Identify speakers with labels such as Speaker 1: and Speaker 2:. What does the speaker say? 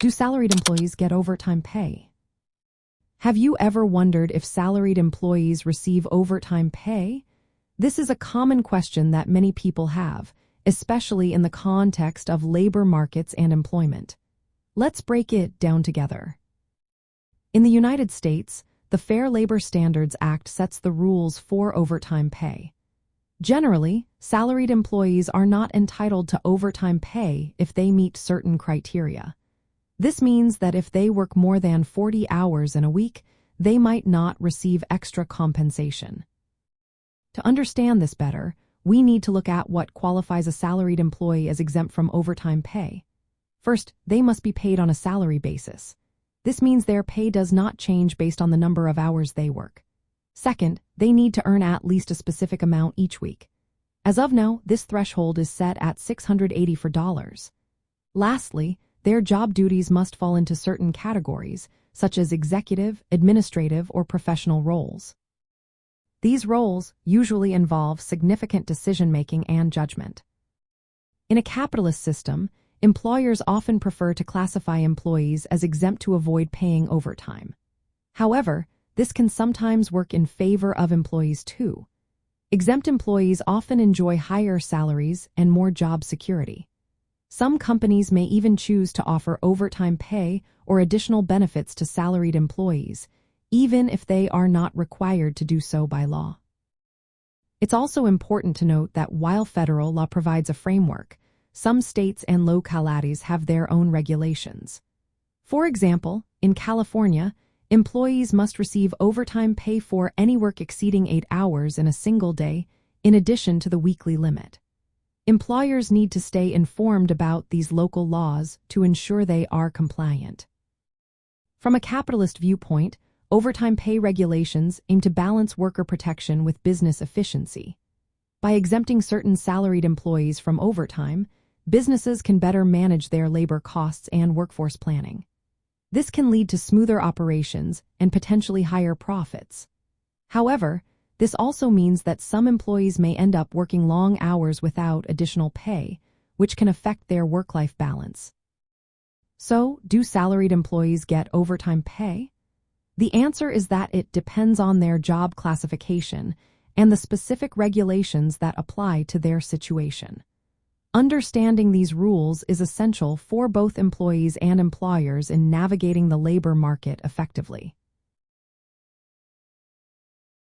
Speaker 1: Do salaried employees get overtime pay? Have you ever wondered if salaried employees receive overtime pay? This is a common question that many people have, especially in the context of labor markets and employment. Let's break it down together. In the United States, the Fair Labor Standards Act sets the rules for overtime pay. Generally, salaried employees are not entitled to overtime pay if they meet certain criteria. This means that if they work more than 40 hours in a week, they might not receive extra compensation. To understand this better, we need to look at what qualifies a salaried employee as exempt from overtime pay. First, they must be paid on a salary basis. This means their pay does not change based on the number of hours they work. Second, they need to earn at least a specific amount each week. As of now, this threshold is set at $684. Lastly, their job duties must fall into certain categories, such as executive, administrative, or professional roles. These roles usually involve significant decision-making and judgment. In a capitalist system, employers often prefer to classify employees as exempt to avoid paying overtime. However, this can sometimes work in favor of employees too. Exempt employees often enjoy higher salaries and more job security. Some companies may even choose to offer overtime pay or additional benefits to salaried employees, even if they are not required to do so by law. It's also important to note that while federal law provides a framework, some states and localities have their own regulations. For example, in California, employees must receive overtime pay for any work exceeding 8 hours in a single day, in addition to the weekly limit. Employers need to stay informed about these local laws to ensure they are compliant. From a capitalist viewpoint, overtime pay regulations aim to balance worker protection with business efficiency. By exempting certain salaried employees from overtime, businesses can better manage their labor costs and workforce planning. This can lead to smoother operations and potentially higher profits. However, this also means that some employees may end up working long hours without additional pay, which can affect their work-life balance. So, do salaried employees get overtime pay? The answer is that it depends on their job classification and the specific regulations that apply to their situation. Understanding these rules is essential for both employees and employers in navigating the labor market effectively.